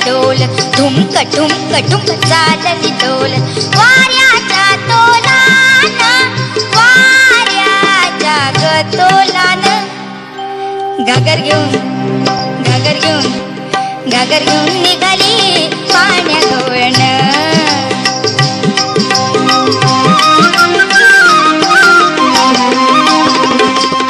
डोल, ठुमक ठुमक ठुमक चालली डोल. वाऱ्याच्या तोलान, वाऱ्याच्या ग तोलान, घागर घेऊन घागर घेऊन घागर घेऊन निघाली पाण्या गवळण.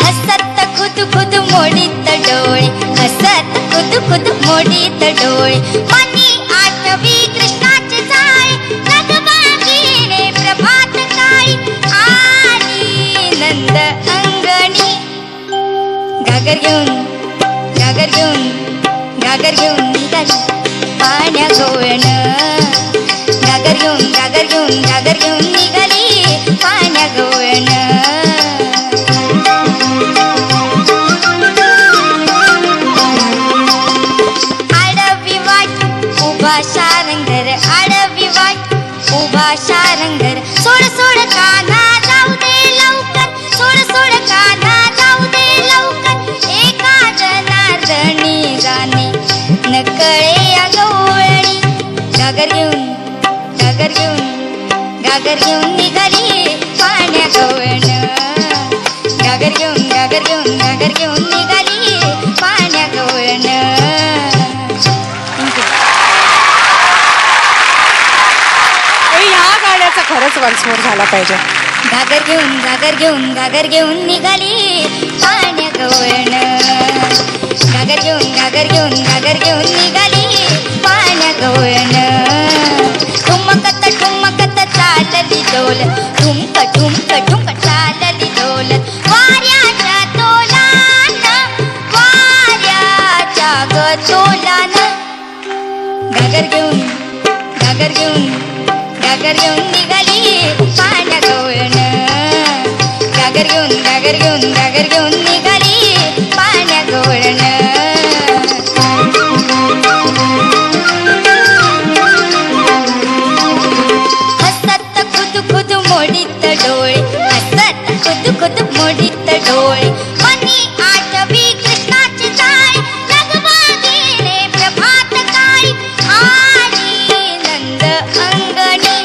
हसत खुद खुद मोडीत डोळे, हसत खुद खुद मोडीत डोळे. मनी आठवी कृष्णाचे जाळे, नगबागीने प्रभात काळी आली नंद अंगणी. घागर घेऊन घागर घेऊन घागर घेऊन निघाली पाण्या गवळण. घागर घेऊन घागर घेऊन घागर घेऊन निघाली पाण्या गवळण. आडवी वाट उभा शारंगर, आडवी वाट उभा शारंगर. सोड सोड कान्हा जाऊ दे लवकर, सोड सोड कान्हा जाऊ दे लवकर. एका जनार्दनी जाणे नकळे या गवळणी. घागर घेऊन घागर घेऊन घागर घेऊन निघाली पाण्या गवळण. घागर घेऊन घागर घेऊन घागर घेऊन निघाली पाण्या गवळण. या गाण्याचा खरंच वन्समोर झाला पाहिजे. घागर घेऊन घागर घेऊन घागर घेऊन निघाली पाण्या गवळण. घागर घेऊन घागर घेऊन घागर घेऊन निघाली पाण्या गवळण. ठुमकत ठुमकत चालली डोल, ठुमक ठुमक ठुमक चालली डोल. वाऱ्याच्या तोलान, वाऱ्याच्या ग तोलान. घागर घेऊन घागर घेऊन घागर घेऊन निघाली पाण्या गवळण. घागर घेऊन घागर घेऊन घागर घेऊन निघाली पाण्या गवळण. हसत खुद खुद मोडीत डोळे, हसत खुद खुद मोडीत डोळे. मनी आठवी कृष्णाचे जाळे, नगबागीने प्रभात काळी आली नंद अंगणी.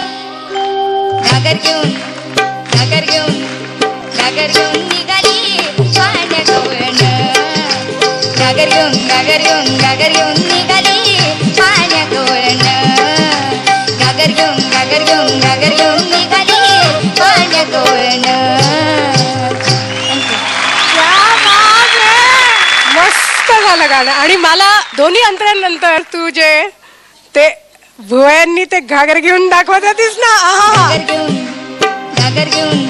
घागर घेऊन घागर घेऊन घागर घेऊन निघाली पाण्या गवळण. घागर घेऊन घागर घेऊन घागर घेऊन निघाली पाण्या गवळण. घागर घेऊन घागर घेऊन घागर घेऊन निघाली पाण्या गवळण. मस्त झालं गाणं. आणि मला दोन्ही अंतरानंतर तू जे ते भुवयांनी ते घागर घेऊन दाखवत होतीस ना, आहा, घागर घेऊन घागर घेऊन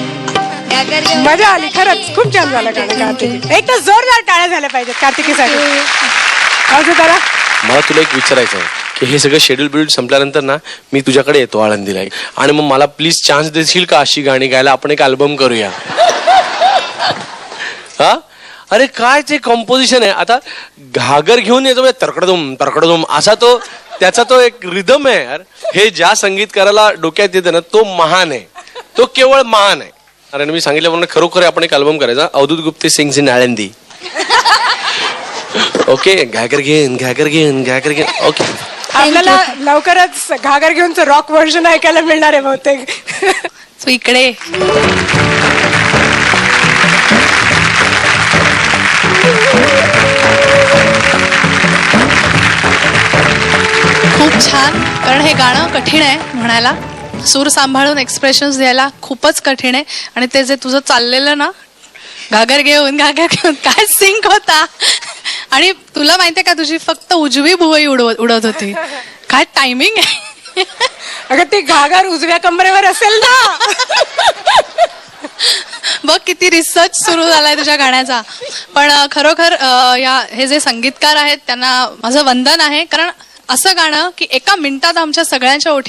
घागर घेऊन मजा आली. खरंच खूप छान झालं गाणं कार्तिकी. एक तर जोरदार टाळ्या झाल्या पाहिजेत कार्तिकीसाठी. अजून त्याला मला तुला एक विचारायचं आहे की हे सगळं शेड्यूल संपल्यानंतर ना मी तुझ्याकडे येतो आळंदीला, आणि मग मला प्लीज चान्स देशील का अशी गाणी गायला? आपण एक अल्बम करूया. हा, अरे काय ते कंपोजिशन आहे. आता घागर घेऊन येतो तरकडोम तरकडोम असा तो त्याचा तो एक रिदम आहे यार. हे ज्या संगीतकाराला डोक्यात येतं ना तो महान आहे, तो केवळ महान आहे. अरे मी सांगितल्याप्रमाणे खरोखर आपण एक अल्बम करायचा, Avadhoot Gupte sings in Alandi. Okay, घागर घेऊन घागर घेऊन घागर घेऊन. ओके, आपल्याला लवकरच घागर घेऊनचं रॉक व्हर्जन ऐकायला मिळणार आहे बहुतेक. तू इकडे खूप छान. कारण हे गाणं कठीण आहे म्हणायला, सूर सांभाळून एक्सप्रेशन्स द्यायला खूपच कठीण आहे. आणि ते जे तुझं चाललेलं ना घागर घेऊन काय सिंक होता. आणि तुला माहितीये का तुझी फक्त उजवी भुवई उडत होती. काय टायमिंग आहे. अगं ती घागर उजव्या कमरेवर असेल ना. बघ किती रिसर्च सुरू झालाय तुझ्या गाण्याचा. पण खरोखर हे जे संगीतकार आहेत त्यांना माझं वंदन आहे. कारण असं गाणं की एका मिनिटात आमच्या सगळ्यांच्या ओठी